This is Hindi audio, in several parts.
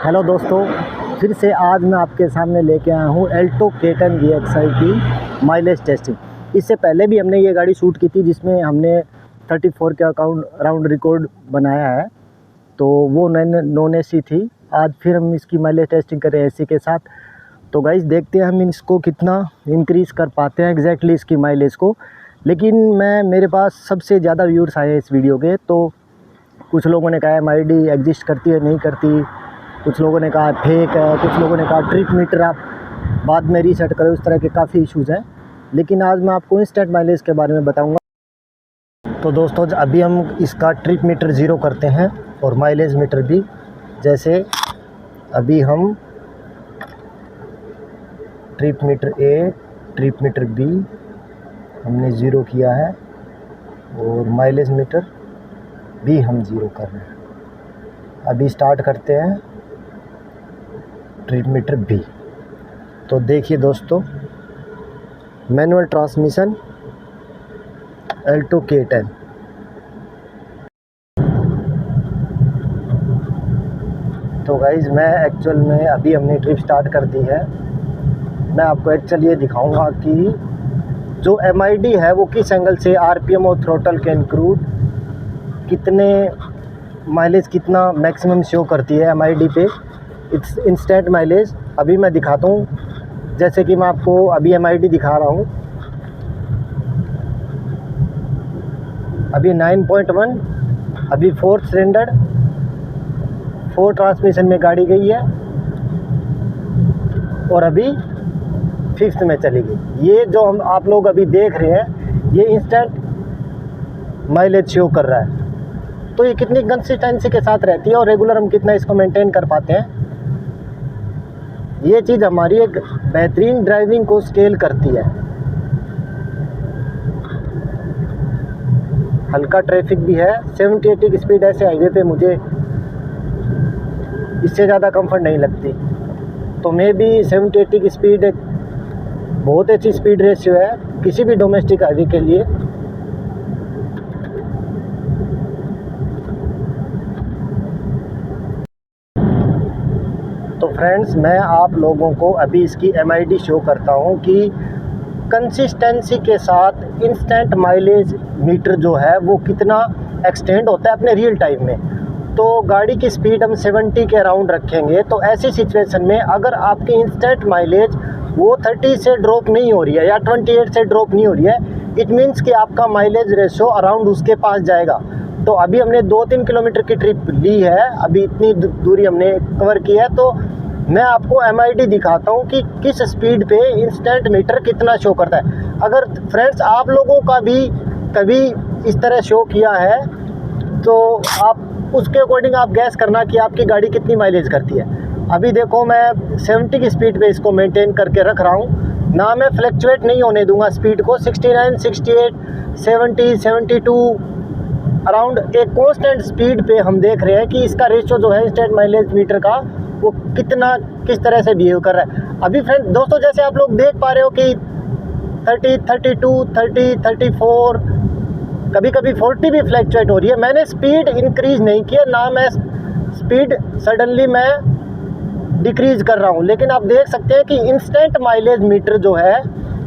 हेलो दोस्तों, फिर से आज मैं आपके सामने लेके आया हूँ एल्टो K10 VXI की माइलेज टेस्टिंग। इससे पहले भी हमने ये गाड़ी शूट की थी जिसमें हमने 34 का राउंड रिकॉर्ड बनाया है, तो वो नॉन एसी थी। आज फिर हम इसकी माइलेज टेस्टिंग करें एसी के साथ। तो गाइस देखते हैं हम इसको कितना इंक्रीज़ कर पाते हैं एग्जैक्टली इसकी माइलेज को। लेकिन मेरे पास सबसे ज़्यादा व्यूअर्स आए इस वीडियो के, तो कुछ लोगों ने कहा MID एग्जिस्ट करती है नहीं करती, कुछ लोगों ने कहा फेक है, कुछ लोगों ने कहा ट्रिप मीटर आप बाद में रीसेट करें। उस तरह के काफ़ी इश्यूज़ हैं, लेकिन आज मैं आपको इंस्टेंट माइलेज के बारे में बताऊंगा। तो दोस्तों अभी हम इसका ट्रिप मीटर ज़ीरो करते हैं और माइलेज मीटर भी। जैसे अभी हम trip meter A, trip meter B हमने ज़ीरो किया है और माइलेज मीटर भी हम ज़ीरो कर रहे हैं। अभी स्टार्ट करते हैं ट्रिप मीटर B। तो देखिए दोस्तों, मैनुअल ट्रांसमिशन एल्टो K10। तो गाइज़ मैं एक्चुअल में अभी हमने ट्रिप स्टार्ट कर दी है। मैं आपको एक्चुअली ये दिखाऊंगा कि जो MID है वो किस एंगल से RPM और थ्रोटल के इंक्लूड कितने माइलेज कितना मैक्सिमम शो करती है MID पे इंस्टेंट माइलेज। अभी मैं दिखाता हूँ, जैसे कि मैं आपको अभी MID दिखा रहा हूँ। अभी 9.1, अभी 4th सिलेंडर 4 ट्रांसमिशन में गाड़ी गई है और अभी 5th में चली गई। ये जो आप लोग अभी देख रहे हैं ये इंस्टेंट माइलेज शो कर रहा है। तो ये कितनी कंसिस्टेंसी के साथ रहती है और रेगुलर हम कितना इसको मेंटेन कर पाते हैं, ये चीज़ हमारी एक बेहतरीन ड्राइविंग को स्केल करती है। हल्का ट्रैफिक भी है, 70-80 की स्पीड ऐसे हाईवे पे मुझे इससे ज़्यादा कंफर्ट नहीं लगती। तो मे भी 70-80 की स्पीड एक बहुत अच्छी स्पीड रेशियो है किसी भी डोमेस्टिक हाईवे के लिए। तो फ्रेंड्स मैं आप लोगों को अभी इसकी MID शो करता हूँ कि कंसिस्टेंसी के साथ इंस्टेंट माइलेज मीटर जो है वो कितना एक्सटेंड होता है अपने रियल टाइम में। तो गाड़ी की स्पीड हम 70 के अराउंड रखेंगे, तो ऐसी सिचुएशन में अगर आपकी इंस्टेंट माइलेज वो 30 से ड्रॉप नहीं हो रही है या 28 से ड्रॉप नहीं हो रही है, इट मीन्स कि आपका माइलेज रेशो अराउंड उसके पास जाएगा। तो अभी हमने 2-3 किलोमीटर की ट्रिप ली है, अभी इतनी दूरी हमने कवर की है। तो मैं आपको MID दिखाता हूँ कि किस स्पीड पे इंस्टेंट मीटर कितना शो करता है। अगर फ्रेंड्स आप लोगों का भी कभी इस तरह शो किया है तो आप उसके अकॉर्डिंग आप गैस करना कि आपकी गाड़ी कितनी माइलेज करती है। अभी देखो मैं 70 की स्पीड पे इसको मेंटेन करके रख रहा हूँ, ना मैं फ्लैक्चुएट नहीं होने दूंगा स्पीड को। 69, 68, 70, 72 अराउंड एक कांस्टेंट स्पीड पे हम देख रहे हैं कि इसका रेशियो जो है इंस्टेंट माइलेज मीटर का वो किस तरह से बिहेव कर रहा है। अभी फ्रेंड दोस्तों जैसे आप लोग देख पा रहे हो कि 30, 32, 30, 34, कभी कभी 40 भी फ्लैक्चुएट हो रही है। मैंने स्पीड इंक्रीज़ नहीं किया, ना मैं स्पीड सडनली मैं डिक्रीज़ कर रहा हूँ। लेकिन आप देख सकते हैं कि इंस्टेंट माइलेज मीटर जो है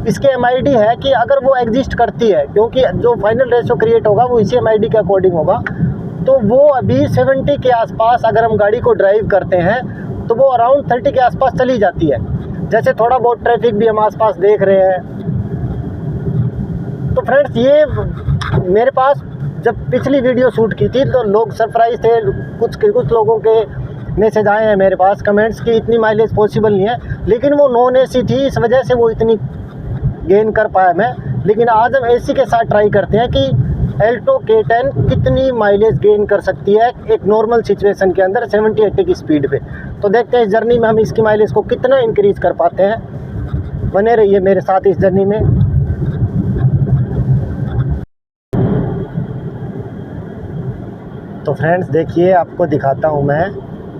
इसके MID है कि अगर वो एग्जिस्ट करती है, क्योंकि जो फाइनल रेशो क्रिएट होगा वो इसी MID के अकॉर्डिंग होगा। तो वो अभी 70 के आसपास अगर हम गाड़ी को ड्राइव करते हैं तो वो अराउंड 30 के आसपास चली जाती है। जैसे थोड़ा बहुत ट्रैफिक भी हम आसपास देख रहे हैं। तो फ्रेंड्स ये मेरे पास जब पिछली वीडियो शूट की थी तो लोग सरप्राइज थे, कुछ लोगों के मैसेज आए हैं मेरे पास कमेंट्स की इतनी माइलेज पॉसिबल नहीं है, लेकिन वो नॉन AC थी इस वजह से वो इतनी गेन कर पाया मैं। लेकिन आज हम AC के साथ ट्राई करते हैं कि एल्टो K10 कितनी माइलेज गेन कर सकती है एक नॉर्मल सिचुएशन के अंदर 70-80 की स्पीड पे। तो देखते हैं इस जर्नी में हम इसकी माइलेज को कितना इंक्रीज़ कर पाते हैं। बने रहिए मेरे साथ इस जर्नी में। तो फ्रेंड्स देखिए आपको दिखाता हूँ मैं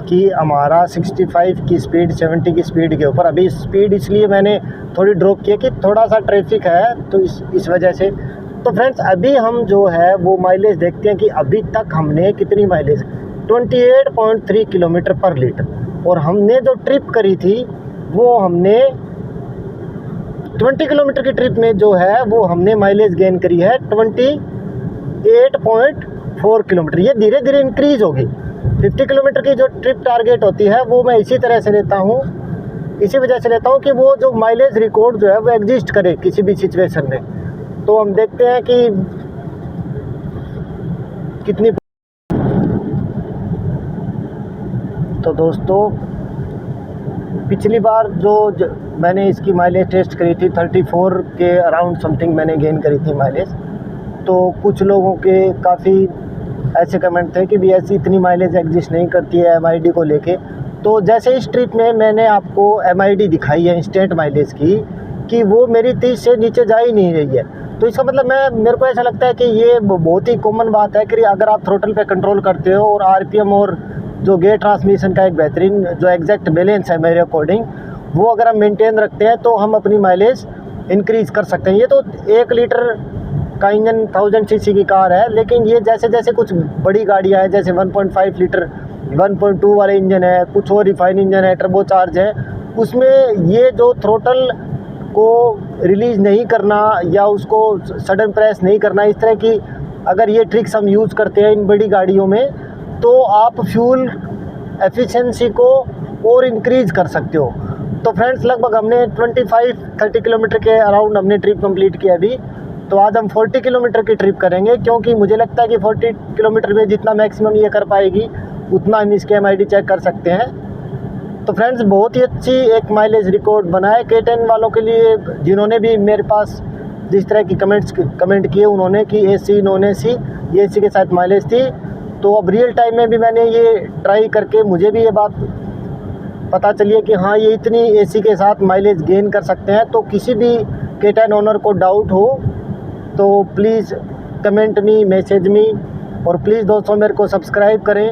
कि हमारा 65 की स्पीड 70 की स्पीड के ऊपर। अभी स्पीड इसलिए मैंने थोड़ी ड्रॉप की कि थोड़ा सा ट्रैफिक है तो इस वजह से। तो फ्रेंड्स अभी हम जो है वो माइलेज देखते हैं कि अभी तक हमने कितनी माइलेज 28.3 किलोमीटर पर लीटर। और हमने जो ट्रिप करी थी वो हमने 20 किलोमीटर की ट्रिप में जो है वो हमने माइलेज गेन करी है 28.4 किलोमीटर। ये धीरे धीरे इंक्रीज़ होगी। 50 किलोमीटर की जो ट्रिप टारगेट होती है वो मैं इसी तरह से लेता हूँ, इसी वजह से लेता हूँ कि वो जो माइलेज रिकॉर्ड जो है वो एग्जिस्ट करे किसी भी सिचुएशन में। तो हम देखते हैं कि कितनी। तो दोस्तों पिछली बार जो मैंने इसकी माइलेज टेस्ट करी थी 34 के अराउंड समथिंग मैंने गेन करी थी माइलेज। तो कुछ लोगों के काफ़ी ऐसे कमेंट थे कि भी ऐसी इतनी माइलेज एग्जिस्ट नहीं करती है MID को लेके। तो जैसे इस ट्रिप में मैंने आपको MID दिखाई है इंस्टेंट माइलेज की कि वो मेरी 30 से नीचे जा ही नहीं रही है। तो इसका मतलब मेरे को ऐसा लगता है कि ये बहुत ही कॉमन बात है कि अगर आप थ्रोटल पे कंट्रोल करते हो और RPM और जो गेयर ट्रांसमिशन का एक बेहतरीन जो एग्जैक्ट बैलेंस है मेरे अकॉर्डिंग, वो अगर हम मेंटेन रखते हैं तो हम अपनी माइलेज इंक्रीज़ कर सकते हैं। ये तो 1 लीटर का इंजन 1000 सीसी की कार है, लेकिन ये जैसे जैसे कुछ बड़ी गाड़ियाँ हैं जैसे 1.5 लीटर 1.2 वाले इंजन है, कुछ और रिफाइन इंजन है, टर्बो चार्ज है, उसमें ये जो थ्रोटल को रिलीज़ नहीं करना या उसको सडन प्रेस नहीं करना, इस तरह की अगर ये ट्रिक्स हम यूज़ करते हैं इन बड़ी गाड़ियों में तो आप फ्यूल एफिशिएंसी को और इंक्रीज़ कर सकते हो। तो फ्रेंड्स लगभग हमने 25-30 किलोमीटर के अराउंड हमने ट्रिप कंप्लीट किया अभी। तो आज हम 40 किलोमीटर की ट्रिप करेंगे, क्योंकि मुझे लगता है कि 40 किलोमीटर में जितना मैक्सिमम ये कर पाएगी उतना हम इसके MID चेक कर सकते हैं। तो फ्रेंड्स बहुत ही अच्छी एक माइलेज रिकॉर्ड बना है K10 वालों के लिए, जिन्होंने भी मेरे पास जिस तरह की कमेंट किए उन्होंने कि AC नॉन AC ये AC के साथ माइलेज थी। तो अब रियल टाइम में भी मैंने ये ट्राई करके मुझे भी ये बात पता चली है कि हाँ ये इतनी AC के साथ माइलेज गेन कर सकते हैं। तो किसी भी K10 ओनर को डाउट हो तो please comment me, message me, और प्लीज़ दोस्तों मेरे को सब्सक्राइब करें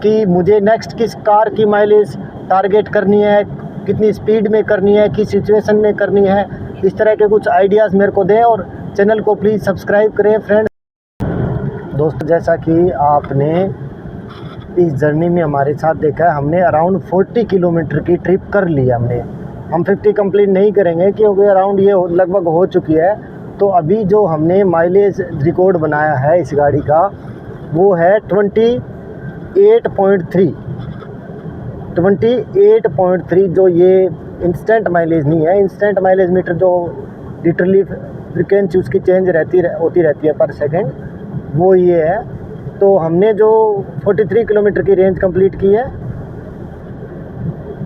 कि मुझे नेक्स्ट किस कार की माइलेज टारगेट करनी है, कितनी स्पीड में करनी है, किस सिचुएशन में करनी है, इस तरह के कुछ आइडियाज़ मेरे को दें और चैनल को प्लीज़ सब्सक्राइब करें। फ्रेंड्स दोस्तों जैसा कि आपने इस जर्नी में हमारे साथ देखा है, हमने अराउंड 40 किलोमीटर की ट्रिप कर ली हमने। हम 50 कंप्लीट नहीं करेंगे क्योंकि अराउंड ये लगभग हो चुकी है। तो अभी जो हमने माइलेज रिकॉर्ड बनाया है इस गाड़ी का वो है 28.3, जो ये इंस्टेंट माइलेज नहीं है। इंस्टेंट माइलेज मीटर जो लिटरली फ्रिक्वेंसी उसकी चेंज होती रहती है पर सेकंड, वो ये है। तो हमने जो 43 किलोमीटर की रेंज कंप्लीट की है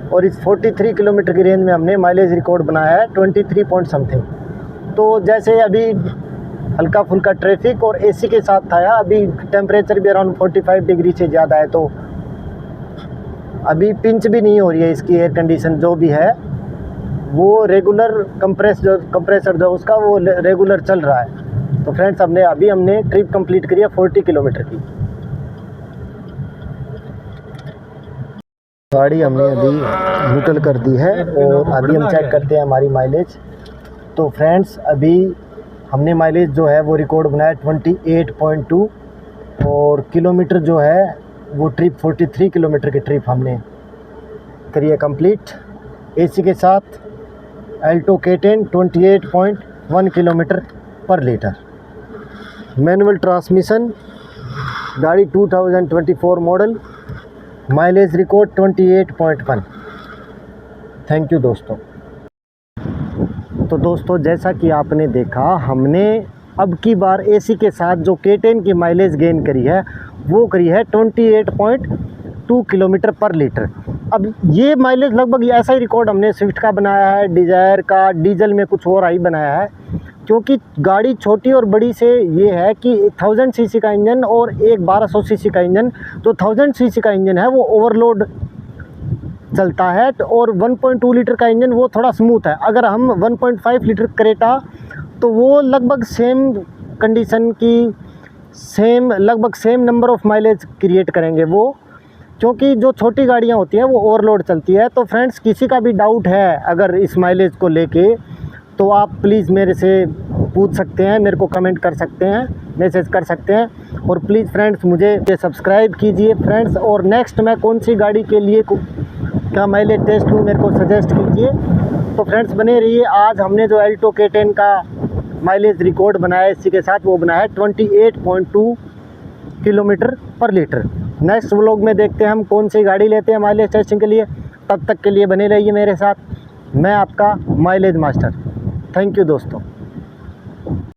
और इस 43 किलोमीटर की रेंज में हमने माइलेज रिकॉर्ड बनाया है 23 पॉइंट समथिंग। तो जैसे अभी हल्का फुल्का ट्रैफिक और AC के साथ था, अभी टेम्परेचर भी अराउंड 45 डिग्री से ज़्यादा है, तो अभी पिंच भी नहीं हो रही है इसकी एयर कंडीशन जो भी है वो रेगुलर कंप्रेसर जो उसका वो रेगुलर चल रहा है। तो फ्रेंड्स हमने ट्रिप कंप्लीट करी है 40 किलोमीटर की। गाड़ी हमने अभी न्यूट्रल कर दी है और अभी हम चेक करते हैं हमारी माइलेज। तो फ्रेंड्स अभी हमने माइलेज जो है वो रिकॉर्ड बनाया 28.2 और किलोमीटर जो है वो ट्रिप 43 किलोमीटर की ट्रिप हमने करी है कंप्लीट AC के साथ। अल्टो K10 28.1 किलोमीटर पर लीटर, मैनुअल ट्रांसमिशन, गाड़ी 2024 model, mileage record 28.1। Thank you दोस्तों। तो दोस्तों जैसा कि आपने देखा हमने अब की बार AC के साथ जो K10 की माइलेज गेन करी है वो करी है 28.2 किलोमीटर पर लीटर। अब ये माइलेज लगभग ऐसा ही रिकॉर्ड हमने स्विफ्ट का बनाया है, डिज़ायर का, डीजल में कुछ और आई बनाया है, क्योंकि गाड़ी छोटी और बड़ी से ये है कि 1000 सीसी का इंजन और एक 1200 सीसी का इंजन। जो 1000 सीसी का इंजन है वो ओवरलोड चलता है और 1.2 लीटर का इंजन वो थोड़ा स्मूथ है। अगर हम 1.5 लीटर क्रेटा तो वो लगभग सेम कंडीशन की लगभग same number of mileage create करेंगे वो, क्योंकि जो छोटी गाड़ियाँ होती हैं वो ओवरलोड चलती है। तो फ्रेंड्स किसी का भी डाउट है अगर इस माइलेज को लेके तो आप प्लीज़ मेरे से पूछ सकते हैं, मेरे को कमेंट कर सकते हैं, मैसेज कर सकते हैं। और प्लीज़ फ्रेंड्स मुझे सब्सक्राइब कीजिए फ्रेंड्स। और नेक्स्ट मैं कौन सी गाड़ी के लिए इसका माइलेज टेस्ट लूँ, मेरे को सजेस्ट कीजिए। तो फ्रेंड्स बने रहिए। आज हमने जो अल्टो K10 का माइलेज रिकॉर्ड बनाया है इसी के साथ, वो बनाया है 28.2 किलोमीटर पर लीटर। नेक्स्ट व्लॉग में देखते हैं हम कौन सी गाड़ी लेते हैं माइलेज टेस्टिंग के लिए। तब तक के लिए बने रहिए मेरे साथ। मैं आपका माइलेज मास्टर। थैंक यू दोस्तों।